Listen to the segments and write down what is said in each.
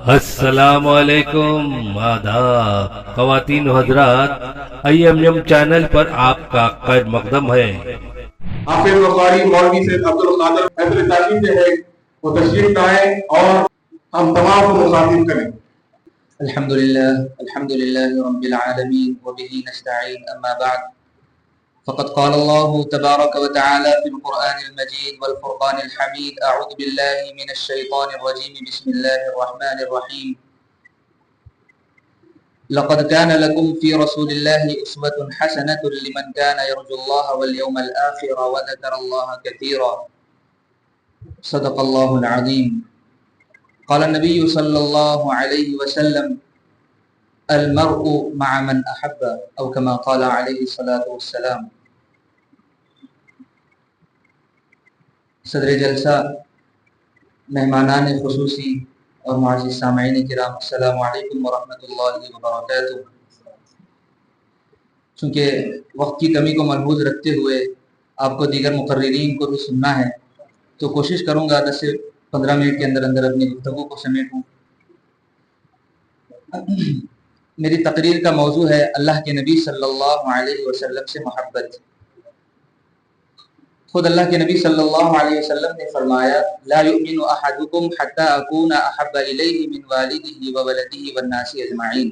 السلام علیکم، آداب خواتین و حضرات، IMM چینل پر آپ کا خیر مقدم ہے۔ حافظ وقاری مولوی سید عبدالقادر حیدر تاشی سے ہے، وہ تشریف لائیں اور ہم تمام کو مخاطب کریں۔ الحمدللہ رب العالمین وبه نستعین، اما بعد فقد قال الله تبارك وتعالى في القرآن المجيد والفرقان الحميد: أعوذ بالله من الشيطان الرجيم، بسم الله الرحمن الرحيم. لقد كان لكم في رسول الله أسوة حسنة لمن كان يرجو الله واليوم الآخر وذكر الله كثيرا. صدق الله العظيم. قال النبي صلى الله عليه وسلم: المرء مع من أحب، أو كما قال عليه الصلاة والسلام. صدر جلسہ، مہمانان خصوصی اور معزز سامعین کرام، السلام علیکم ورحمۃ اللہ وبرکاتہ۔ چونکہ وقت کی کمی کو ملحوظ رکھتے ہوئے آپ کو دیگر مقررین کو بھی سننا ہے، تو کوشش کروں گا 10 سے 15 منٹ کے اندر اندر اپنی گفتگو کو سمیٹوں۔ میری تقریر کا موضوع ہے اللہ کے نبی صلی اللہ علیہ وسلم سے محبت۔ خود اللہ کے نبی صلی اللہ علیہ وسلم نے فرمایا: لا یؤمن احدکم حتی اکون احب الیہ من والدہ وولدہ والناس اجمعین۔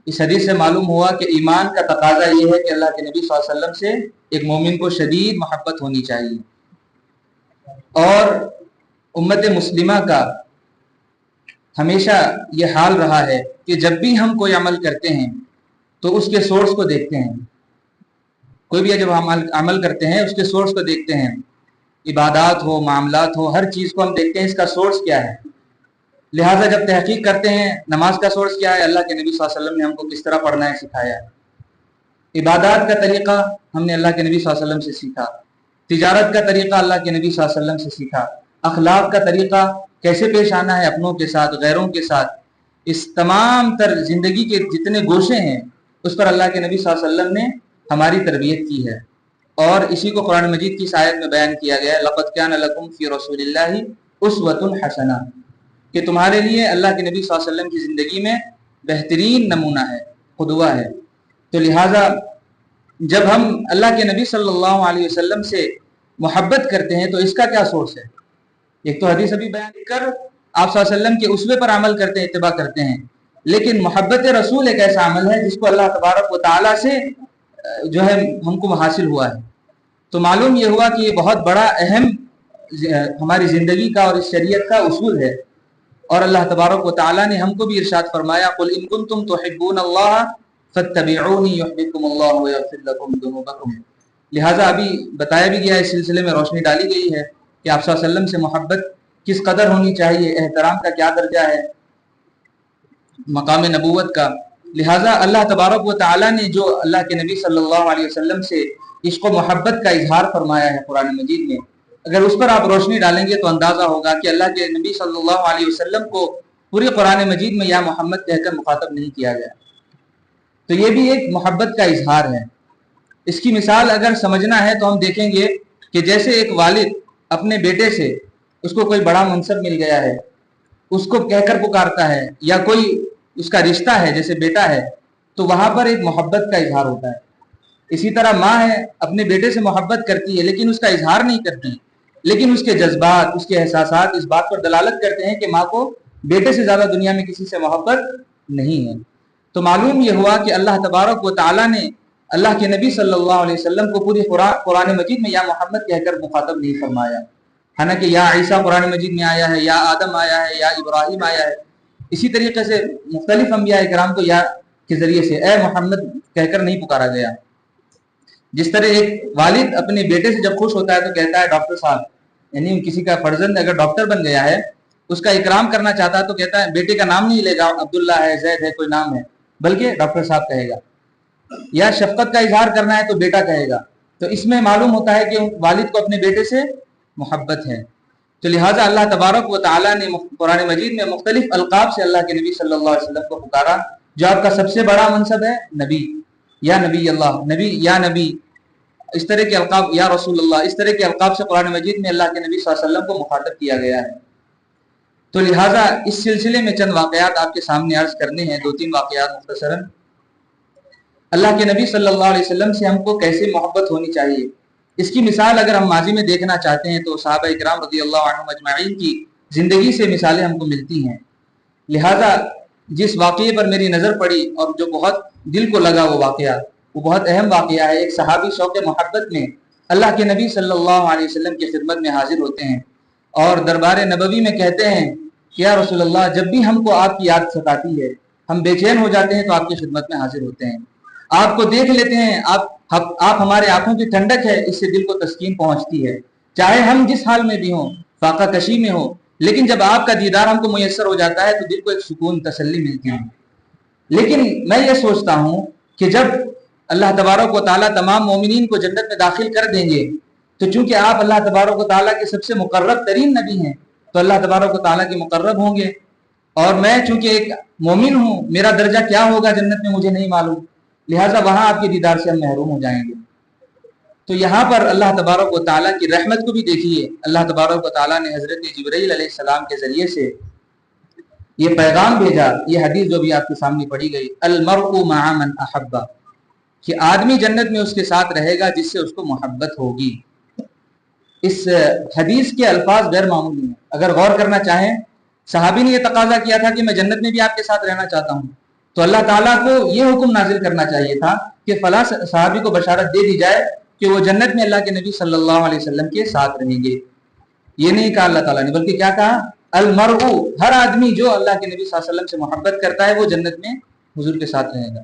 اس حدیث سے معلوم ہوا کہ ایمان کا تقاضا یہ ہے کہ اللہ کے نبی صلی اللہ علیہ وسلم سے ایک مومن کو شدید محبت ہونی چاہیے، اور امت مسلمہ کا ہمیشہ یہ حال رہا ہے کہ جب بھی ہم کوئی عمل کرتے ہیں تو اس کے سورس کو دیکھتے ہیں۔ کوئی بھی جب ہم عمل کرتے ہیں اس کے سورس کو دیکھتے ہیں، عبادات ہو، معاملات ہو، ہر چیز کو ہم دیکھتے ہیں اس کا سورس کیا ہے۔ لہٰذا جب تحقیق کرتے ہیں نماز کا سورس کیا ہے، اللہ کے نبی صلی اللہ علیہ وسلم نے ہم کو کس طرح پڑھنا ہے سکھایا ہے۔ عبادات کا طریقہ ہم نے اللہ کے نبی صلی اللہ علیہ وسلم سے سیکھا۔ تجارت کا طریقہ اللہ کے نبی صلی اللہ علیہ وسلم سے سیکھا۔ اخلاق کا طریقہ کیسے پیش آنا ہے اپنوں کے ساتھ، غیروں کے ساتھ، اس تمام تر زندگی کے جتنے گوشے ہیں اس پر اللہ کے نبی صلی اللہ علیہ وسلم نے ہماری تربیت کی ہے، اور اسی کو قرآن مجید کی اس آیت میں بیان کیا گیا ہے: لقد كان لكم في رسول الله اسوة حسنہ، کہ تمہارے لیے اللہ کے نبی صلی اللہ علیہ وسلم کی زندگی میں بہترین نمونہ ہے، قدوہ ہے۔ تو لہٰذا جب ہم اللہ کے نبی صلی اللہ علیہ وسلم سے محبت کرتے ہیں تو اس کا کیا سورس ہے؟ ایک تو حدیث ابھی بیان کر آپ صلی اللہ علیہ وسلم کے اسوے پر عمل کرتے ہیں، اتباع کرتے ہیں، لیکن محبت رسول ایک ایسا عمل ہے جس کو اللہ تبارک و تعالیٰ سے جو ہے ہم کو حاصل ہوا ہے۔ تو معلوم یہ ہوا کہ یہ بہت بڑا اہم ہماری زندگی کا اور اس شریعت کا اصول ہے، اور اللہ تبارک و تعالیٰ نے ہم کو بھی ارشاد فرمایا: قل ان کنتم تحبون اللہ فاتبعونی یحببکم اللہ ویغفر لکم ذنوبکم۔ لہٰذا ابھی بتایا بھی گیا، اس سلسلے میں روشنی ڈالی گئی ہے کہ آپ صلی اللہ علیہ وسلم سے محبت کس قدر ہونی چاہیے، احترام کا کیا درجہ ہے، مقام نبوت کا۔ لہٰذا اللہ تبارک و تعالیٰ نے جو اللہ کے نبی صلی اللہ علیہ وسلم سے عشق و محبت کا اظہار فرمایا ہے قرآن مجید میں، اگر اس پر آپ روشنی ڈالیں گے تو اندازہ ہوگا کہ اللہ کے نبی صلی اللہ علیہ وسلم کو پوری قرآن مجید میں یا محمد کہہ کر مخاطب نہیں کیا گیا، تو یہ بھی ایک محبت کا اظہار ہے۔ اس کی مثال اگر سمجھنا ہے تو ہم دیکھیں گے کہ جیسے ایک والد اپنے بیٹے سے، اس کو کوئی بڑا منصب مل گیا ہے، اس کو کہہ کر پکارتا ہے، یا کوئی اس کا رشتہ ہے جیسے بیٹا ہے، تو وہاں پر ایک محبت کا اظہار ہوتا ہے۔ اسی طرح ماں ہے، اپنے بیٹے سے محبت کرتی ہے لیکن اس کا اظہار نہیں کرتی، لیکن اس کے جذبات، اس کے احساسات اس بات پر دلالت کرتے ہیں کہ ماں کو بیٹے سے زیادہ دنیا میں کسی سے محبت نہیں ہے۔ تو معلوم یہ ہوا کہ اللہ تبارک و تعالیٰ نے اللہ کے نبی صلی اللہ علیہ وسلم کو پوری قرآن مجید میں یا محمد کہہ کر مخاطب نہیں فرمایا، حالانکہ یا عیسیٰ قرآن مجید میں آیا ہے، یا آدم آیا ہے، یا ابراہیم آیا ہے۔ اسی طریقے سے مختلف انبیاء کرام کو یا کے ذریعے سے اے محمد کہہ کر نہیں پکارا گیا۔ جس طرح ایک والد اپنے بیٹے سے جب خوش ہوتا ہے تو کہتا ہے ڈاکٹر صاحب، یعنی کسی کا فرزند اگر ڈاکٹر بن گیا ہے، اس کا اکرام کرنا چاہتا ہے تو کہتا ہے، بیٹے کا نام نہیں لے گا عبداللہ ہے، زید ہے، کوئی نام ہے، بلکہ ڈاکٹر صاحب کہے گا۔ یا شفقت کا اظہار کرنا ہے تو بیٹا کہے گا۔ تو اس میں معلوم ہوتا ہے کہ والد کو اپنے بیٹے سے محبت ہے۔ تو لہٰذا اللہ تبارک و تعالیٰ نے قرآن مجید میں مختلف القاب سے اللہ کے نبی صلی اللہ علیہ وسلم کو پکارا۔ جو آپ کا سب سے بڑا منصب ہے نبی، یا نبی اللہ، نبی یا نبی، اس طرح کے القاب یا رسول اللہ، اس طرح کے القاب سے قرآن مجید میں اللہ کے نبی صلی اللہ علیہ وسلم کو مخاطب کیا گیا ہے۔ تو لہٰذا اس سلسلے میں چند واقعات آپ کے سامنے عرض کرنے ہیں، 2-3 واقعات مختصراً۔ اللہ کے نبی صلی اللہ علیہ وسلم سے ہم کو کیسے محبت ہونی چاہیے، اس کی مثال اگر ہم ماضی میں دیکھنا چاہتے ہیں تو صحابہ اکرام رضی اللہ عنہم اجمعین کی زندگی سے مثالیں ہم کو ملتی ہیں۔ لہٰذا جس واقعے پر میری نظر پڑی اور جو بہت دل کو لگا وہ بہت اہم واقعہ ہے۔ ایک صحابی شوق محبت میں اللہ کے نبی صلی اللہ علیہ وسلم کی خدمت میں حاضر ہوتے ہیں اور دربار نبوی میں کہتے ہیں کہ یا رسول اللہ، جب بھی ہم کو آپ کی یاد ستاتی ہے، ہم بے چین ہو جاتے ہیں تو آپ کی خدمت میں حاضر ہوتے ہیں، آپ کو دیکھ لیتے ہیں، آپ ہمارے آنکھوں کی ٹھنڈک ہے، اس سے دل کو تسکین پہنچتی ہے، چاہے ہم جس حال میں بھی ہوں، فاقہ کشی میں ہوں، لیکن جب آپ کا دیدار ہم کو میسر ہو جاتا ہے تو دل کو ایک سکون، تسلی ملتی ہے۔ لیکن میں یہ سوچتا ہوں کہ جب اللہ تبارک و تعالیٰ تمام مومنین کو جنت میں داخل کر دیں گے تو چونکہ آپ اللہ تبارک و تعالیٰ کے سب سے مقرب ترین نبی ہیں تو اللہ تبارک و تعالیٰ کے مقرب ہوں گے، اور میں چونکہ ایک مومن ہوں، میرا درجہ کیا ہوگا جنت میں مجھے نہیں معلوم، لہٰذا وہاں آپ کے دیدار سے ہم محروم ہو جائیں گے۔ تو یہاں پر اللہ تبارک و تعالیٰ کی رحمت کو بھی دیکھیے، اللہ تبارک و تعالیٰ نے حضرت جبرائیل علیہ السلام کے ذریعے سے یہ پیغام بھیجا، یہ حدیث جو بھی آپ کے سامنے پڑھی گئی، المرء مع من احب، کہ آدمی جنت میں اس کے ساتھ رہے گا جس سے اس کو محبت ہوگی۔ اس حدیث کے الفاظ غیر معمولی ہیں، اگر غور کرنا چاہیں، صحابی نے یہ تقاضا کیا تھا کہ میں جنت میں بھی آپ کے ساتھ رہنا چاہتا ہوں، تو اللہ تعالیٰ کو یہ حکم نازل کرنا چاہیے تھا کہ فلاں صحابی کو بشارت دے دی جائے کہ وہ جنت میں اللہ کے نبی صلی اللہ علیہ وسلم کے ساتھ رہیں گے۔ یہ نہیں کہا اللہ تعالیٰ نے، بلکہ کیا کہا، المرء، ہر آدمی جو اللہ کے نبی صلی اللہ علیہ وسلم سے محبت کرتا ہے وہ جنت میں حضور کے ساتھ رہے گا۔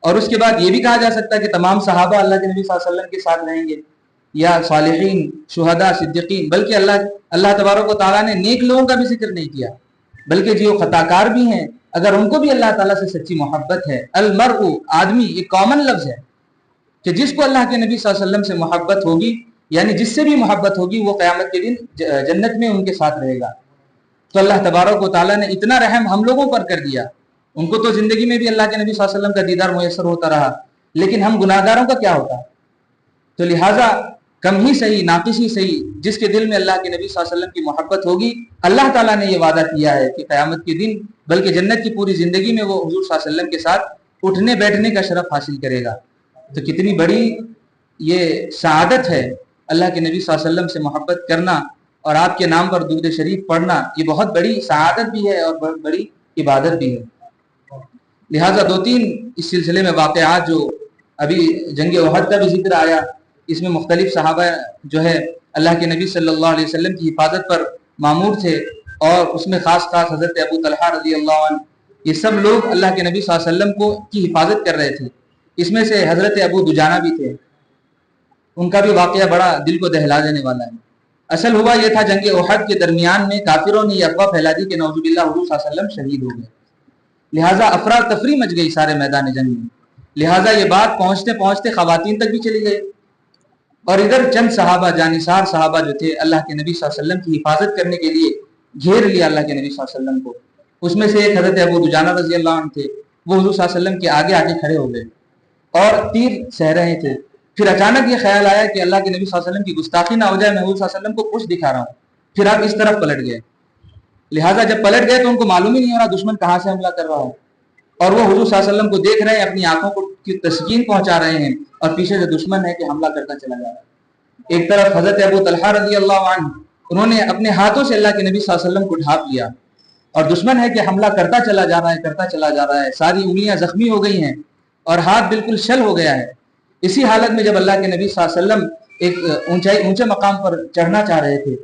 اور اس کے بعد یہ بھی کہا جا سکتا ہے کہ تمام صحابہ اللہ کے نبی صلی اللہ علیہ وسلم کے ساتھ رہیں گے، یا صالحین، شہداء، صدیقین، بلکہ اللہ تبارک و تعالیٰ نے نیک لوگوں کا بھی ذکر نہیں کیا، بلکہ جو خطا کار بھی ہیں اگر ان کو بھی اللہ تعالیٰ سے سچی محبت ہے۔ المرء، آدمی، یہ کامن لفظ ہے کہ جس کو اللہ کے نبی صلی اللہ علیہ وسلم سے محبت ہوگی، یعنی جس سے بھی محبت ہوگی، وہ قیامت کے دن جنت میں ان کے ساتھ رہے گا۔ تو اللہ تبارک و تعالیٰ نے اتنا رحم ہم لوگوں پر کر دیا، ان کو تو زندگی میں بھی اللہ کے نبی صلی اللہ علیہ وسلم کا دیدار میسر ہوتا رہا، لیکن ہم گناہ گاروں کا کیا ہوتا؟ تو لہٰذا کم ہی صحیح، ناقص ہی صحیح، جس کے دل میں اللہ کے نبی صلی اللہ علیہ وسلم کی محبت ہوگی، اللہ تعالیٰ نے یہ وعدہ کیا ہے کہ قیامت کے دن بلکہ جنت کی پوری زندگی میں وہ حضور صلی اللہ علیہ وسلم کے ساتھ اٹھنے بیٹھنے کا شرف حاصل کرے گا۔ تو کتنی بڑی یہ سعادت ہے، اللہ کے نبی صلی اللہ علیہ وسلم سے محبت کرنا اور آپ کے نام پر درود شریف پڑھنا، یہ بہت بڑی سعادت بھی ہے اور بہت بڑی عبادت بھی ہے۔ لہٰذا 2-3 اس سلسلے میں واقعات، جو ابھی جنگ احد کا بھی ذکر آیا، اس میں مختلف صحابہ جو ہے اللہ کے نبی صلی اللہ علیہ وسلم کی حفاظت پر مامور تھے، اور اس میں خاص حضرت ابو طلحہ رضی اللہ عنہ، یہ سب لوگ اللہ کے نبی صلی اللہ علیہ وسلم کی حفاظت کر رہے تھے۔ اس میں سے حضرت ابو دجانہ بھی تھے، ان کا بھی واقعہ بڑا دل کو دہلا دینے والا ہے۔ اصل ہوا یہ تھا، جنگ احد کے درمیان میں کافروں نے یہ افواہ پھیلا دی کہ نعوذ باللہ حضور صلی اللہ علیہ وسلم شہید ہو گئے، لہٰذا افراتفری مچ گئی سارے میدان جنگ میں، لہٰذا یہ بات پہنچتے پہنچتے خواتین تک بھی چلی گئی، اور ادھر چند صحابہ، جانثار صحابہ جو تھے اللہ کے نبی صلی اللہ علیہ وسلم کی حفاظت کرنے کے لیے گھیر لیا اللہ کے نبی صلی اللہ علیہ وسلم کو۔ اس میں سے ایک حضرت ابو دجانہ رضی اللہ عنہ تھے، وہ حضور صلی اللہ علیہ وسلم کے آگے آگے کھڑے ہو گئے اور تیر سہ رہے تھے۔ پھر اچانک یہ خیال آیا کہ اللہ کے نبی صلی اللہ علیہ وسلم کی گستاخی نہ ہو جائے، میں حضور صلی اللہ علیہ وسلم کو کچھ دکھا رہا ہوں، پھر آپ اس طرف پلٹ گئے۔ لہٰذا جب پلٹ گئے تو ان کو معلوم ہی نہیں ہو رہا دشمن کہاں سے حملہ کر رہا ہے، اور وہ حضور صلی اللہ علیہ وسلم کو دیکھ رہے ہیں، اپنی آنکھوں کو تسکین پہنچا رہے ہیں، اور پیچھے سے دشمن ہے کہ حملہ کرتا چلا جا رہا ہے۔ ایک طرف حضرت ابو طلحہ رضی اللہ عنہ، انہوں نے اپنے ہاتھوں سے اللہ کے نبی صلی اللہ علیہ وسلم کو ڈھانپ لیا، اور دشمن ہے کہ حملہ کرتا چلا جا رہا ہے، کرتا چلا جا رہا ہے، ساری انگلیاں زخمی ہو گئی ہیں اور ہاتھ بالکل شل ہو گیا ہے۔ اسی حالت میں جب اللہ کے نبی صلی اللہ علیہ وسلم ایک اونچے مقام پر چڑھنا چاہ رہے تھے،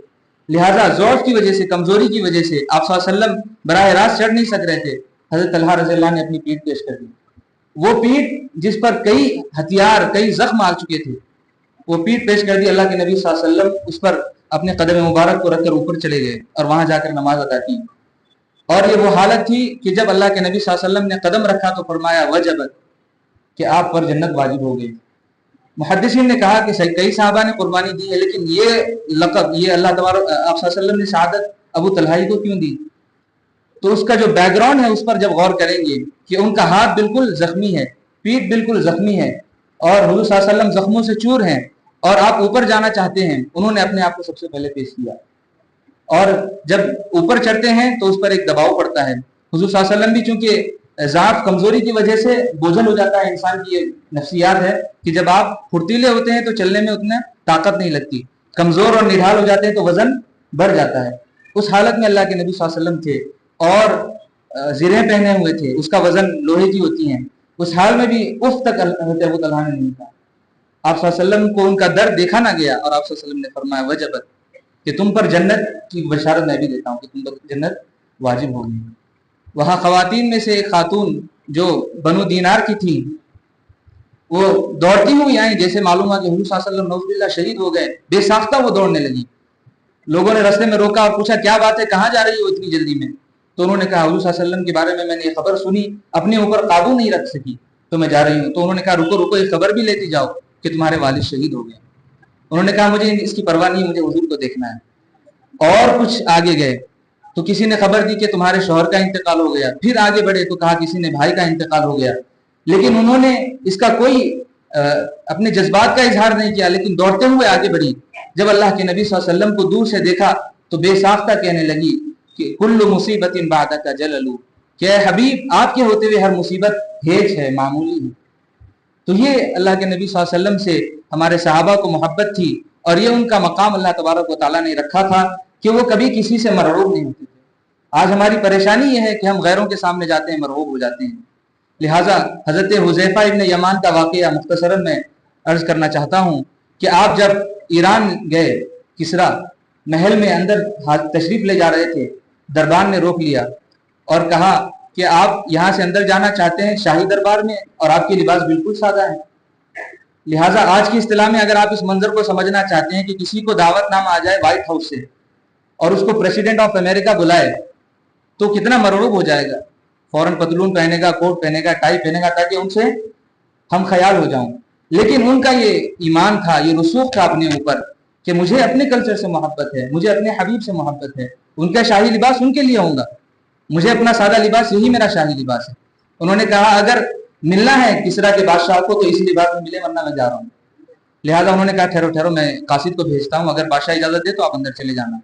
لہٰذا ضعف کی وجہ سے، کمزوری کی وجہ سے آپ صلی اللہ علیہ وسلم براہ راست چڑھ نہیں سک رہے تھے، حضرت طلحہ رضی اللہ نے اپنی پیٹھ پیش کر دی، وہ پیٹھ جس پر کئی ہتھیار، کئی زخم آ چکے تھے، وہ پیٹھ پیش کر دی۔ اللہ کے نبی صلی اللہ علیہ وسلم اس پر اپنے قدم مبارک کو رکھ کر اوپر چلے گئے اور وہاں جا کر نماز ادا کی، اور یہ وہ حالت تھی کہ جب اللہ کے نبی صلی اللہ علیہ وسلم نے قدم رکھا تو فرمایا وجبت، کہ آپ پر جنت واجب ہو گئی۔ محدثین نے کہا کہ کئی صحابہ نے قربانی دی ہے، لیکن یہ لقب، یہ اللہ تبارک آپ صلی اللہ علیہ وسلم نے شہادت ابو طلحہ کو کیوں دی؟ تو اس کا جو بیک گراؤنڈ ہے اس پر جب غور کریں گے کہ ان کا ہاتھ بالکل زخمی ہے، پیٹھ بالکل زخمی ہے، اور حضور صلی اللہ علیہ وسلم زخموں سے چور ہیں اور آپ اوپر جانا چاہتے ہیں، انہوں نے اپنے آپ کو سب سے پہلے پیش کیا، اور جب اوپر چڑھتے ہیں تو اس پر ایک دباؤ پڑتا ہے۔ حضور صلی اللہ علیہ وسلم بھی چونکہ ضعف کمزوری کی وجہ سے بوجھل ہو جاتا ہے، انسان کی یہ نفسیات ہے کہ جب آپ پھرتیلے ہوتے ہیں تو چلنے میں اتنا طاقت نہیں لگتی، کمزور اور نڈھال ہو جاتے ہیں تو وزن بڑھ جاتا ہے۔ اس حالت میں اللہ کے نبی صلی اللہ علیہ وسلم تھے اور زرہیں پہنے ہوئے تھے، اس کا وزن لوہے کی ہوتی ہیں، اس حال میں بھی اف تک حضرت ابو طلحہ نے نہیں کہا۔ آپ صلی اللہ علیہ وسلم کو ان کا درد دیکھا نہ گیا، اور آپ صلی اللہ علیہ وسلم نے فرمایا وجبت، کہ تم پر جنت کی بشارت میں بھی دیتا ہوں کہ تم پر جنت واجب ہوگی۔ وہاں خواتین میں سے ایک خاتون جو بنو دینار کی تھی، وہ دوڑتی ہوئی آئیں، جیسے معلوم ہوا کہ حضور صلی اللہ علیہ وسلم نعوذ باللہ شہید ہو گئے، بے ساختہ وہ دوڑنے لگی۔ لوگوں نے رستے میں روکا اور پوچھا کیا بات ہے، کہاں جا رہی ہو اتنی جلدی میں؟ تو انہوں نے کہا حضور صلی اللہ علیہ وسلم کے بارے میں نے یہ خبر سنی، اپنے اوپر قابو نہیں رکھ سکی تو میں جا رہی ہوں۔ تو انہوں نے کہا رکو رکو، یہ خبر بھی لیتی جاؤ کہ تمہارے والد شہید ہو گئے۔ انہوں نے کہا مجھے اس کی پرواہ نہیں، مجھے حضور کو دیکھنا ہے۔ اور کچھ آگے گئے تو کسی نے خبر دی کہ تمہارے شوہر کا انتقال ہو گیا، پھر آگے بڑھے تو کہا کسی نے بھائی کا انتقال ہو گیا، لیکن انہوں نے اس کا کوئی اپنے جذبات کا اظہار نہیں کیا، لیکن دوڑتے ہوئے آگے بڑھی۔ جب اللہ کے نبی صلی اللہ علیہ وسلم کو دور سے دیکھا تو بے ساختہ کہنے لگی کہ کل مصیبت بعدک جلل، کہ اے حبیب آپ کے ہوتے ہوئے ہر مصیبت ہیچ ہے، معمولی ہے۔ تو یہ اللہ کے نبی صلی اللہ علیہ وسلم سے ہمارے صحابہ کو محبت تھی، اور یہ ان کا مقام اللہ تبارک و تعالیٰ نے رکھا تھا کہ وہ کبھی کسی سے مرعوب نہیں ہوتے تھے۔ آج ہماری پریشانی یہ ہے کہ ہم غیروں کے سامنے جاتے ہیں مرعوب ہو جاتے ہیں۔ لہٰذا حضرت حذیفہ ابن یمان کا واقعہ مختصراً میں عرض کرنا چاہتا ہوں کہ آپ جب ایران گئے، کسرا محل میں اندر تشریف لے جا رہے تھے، دربان نے روک لیا اور کہا کہ آپ یہاں سے اندر جانا چاہتے ہیں شاہی دربار میں، اور آپ کی لباس بالکل سادہ ہے۔ لہٰذا آج کی اصطلاح میں اگر آپ اس منظر کو سمجھنا چاہتے ہیں کہ کسی کو دعوت نامہ آ جائے وائٹ ہاؤس سے اور اس کو پریسیڈنٹ آف امریکہ بلائے تو کتنا مرعوب ہو جائے گا، فوراً پتلون پہنے گا، کوٹ پہنے گا، ٹائی پہنے گا تاکہ ان سے ہم خیال ہو جاؤں۔ لیکن ان کا یہ ایمان تھا، یہ رسوخ تھا اپنے اوپر کہ مجھے اپنے کلچر سے محبت ہے، مجھے اپنے حبیب سے محبت ہے، ان کا شاہی لباس ان کے لیے ہوں گا، مجھے اپنا سادہ لباس یہی میرا شاہی لباس ہے۔ انہوں نے کہا اگر ملنا ہے کسرا کے بادشاہ کو تو اسی لباس میں ملے، ورنہ میں جا رہا ہوں۔ لہٰذا انہوں نے کہا ٹھہرو ٹھہرو، میں قاصد کو بھیجتا ہوں، اگر بادشاہ اجازت دے تو آپ اندر چلے جانا۔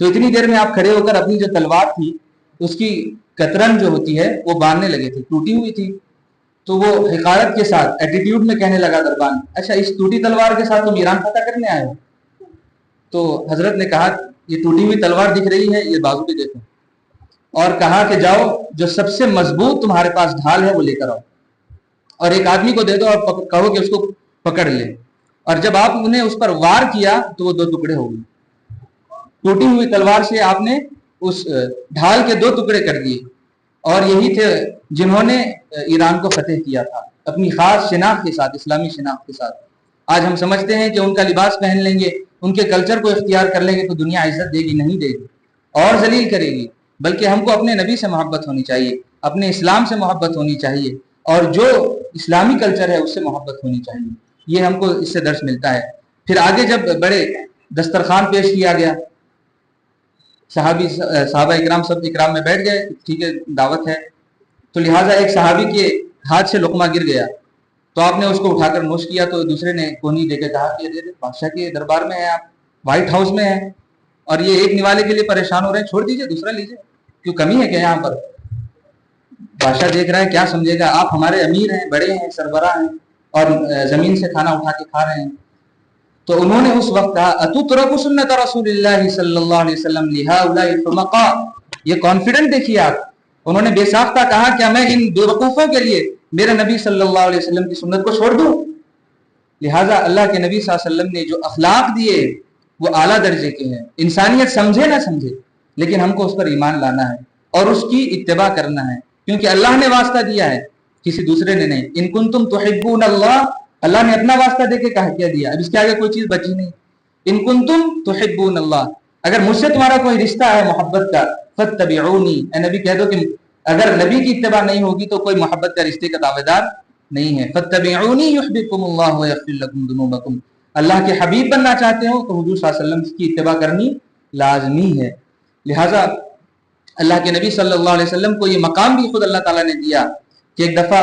تو اتنی دیر میں آپ کھڑے ہو کر اپنی جو تلوار تھی اس کی کترن جو ہوتی ہے وہ باندھنے لگے تھے، ٹوٹی ہوئی تھی۔ تو وہ حقارت کے ساتھ ایٹیٹیوڈ میں کہنے لگا دربان، اچھا اس ٹوٹی تلوار کے ساتھ تم ایران فتح کرنے آئے ہو؟ تو حضرت نے کہا یہ ٹوٹی ہوئی تلوار دکھ رہی ہے، یہ بازو بھی دیکھو، اور کہا کہ جاؤ جو سب سے مضبوط تمہارے پاس ڈھال ہے وہ لے کر آؤ، اور ایک آدمی کو دے دو اور کہو کہ اس کو پکڑ لے۔ اور جب آپ نے اس پر وار کیا تو وہ دو ٹکڑے ہو گئے۔ ٹوٹی ہوئی تلوار سے آپ نے اس ڈھال کے دو ٹکڑے کر دیے، اور یہی تھے جنہوں نے ایران کو فتح کیا تھا اپنی خاص شناخت کے ساتھ، اسلامی شناخت کے ساتھ۔ آج ہم سمجھتے ہیں کہ ان کا لباس پہن لیں گے، ان کے کلچر کو اختیار کر لیں گے تو دنیا عزت دے گی، نہیں دے گی اور ذلیل کرے گی، بلکہ ہم کو اپنے نبی سے محبت ہونی چاہیے، اپنے اسلام سے محبت ہونی چاہیے، اور جو اسلامی کلچر ہے اس سے محبت ہونی چاہیے۔ یہ ہم کو اس سے درس ملتا ہے۔ پھر آگے جب بڑے دسترخوان پیش کیا گیا، صحابہ اکرام سب اکرام میں بیٹھ گئے، ٹھیک ہے دعوت ہے، تو لہٰذا ایک صحابی کے ہاتھ سے لقمہ گر گیا تو آپ نے اس کو اٹھا کر نوش کیا، تو دوسرے نے کونی دے کے کہا کہ بادشاہ کے دربار میں ہیں آپ، وائٹ ہاؤس میں ہیں، اور یہ ایک نوالے کے لیے پریشان ہو رہے ہیں، چھوڑ دیجئے دوسرا لیجئے، کیوں کمی ہے کیا یہاں پر؟ بادشاہ دیکھ رہا ہے کیا سمجھے گا، آپ ہمارے امیر ہیں، بڑے ہیں، سربراہ ہیں، اور زمین سے کھانا اٹھا کے کھا رہے ہیں۔ تو انہوں نے اس وقت کہا اتترک سنت رسول اللہ صلی اللہ علیہ وسلم لہؤلاء الحمقاء، یہ کانفیڈنٹ دیکھیے آپ، انہوں نے بے ساختہ کہا کیا میں ان بیوقوفوں کے لیے میرے نبی صلی اللہ علیہ وسلم کی سنت کو چھوڑ دوں؟ لہٰذا اللہ کے نبی صلی اللہ علیہ وسلم نے جو اخلاق دیے وہ اعلیٰ درجے کے ہیں، انسانیت سمجھے نہ سمجھے لیکن ہم کو اس پر ایمان لانا ہے اور اس کی اتباع کرنا ہے، کیونکہ اللہ نے واسطہ دیا ہے، کسی دوسرے نے نہیں۔ ان کنتم تحبون اللہ، اللہ نے اپنا واسطہ دے کے کیا دیا، اب اس کے آگے کوئی چیز بچی نہیں۔ ان کنتم تحبون اللہ، اگر مجھ سے تمہارا کوئی رشتہ ہے محبت کا، فاتبعونی، اے نبی کہہ دو کہ اگر نبی کی اتباع نہیں ہوگی تو کوئی محبت کا رشتے کا دعوے دار نہیں ہے۔ فاتبعونی یحببکم اللہ ویغفر لکم ذنوبکم، اللہ کے حبیب بننا چاہتے ہو تو حضور صلی اللہ علیہ وسلم کی اتباع کرنی لازمی ہے۔ لہٰذا اللہ کے نبی صلی اللہ علیہ وسلم کو یہ مقام بھی خود اللہ تعالیٰ نے دیا کہ ایک دفعہ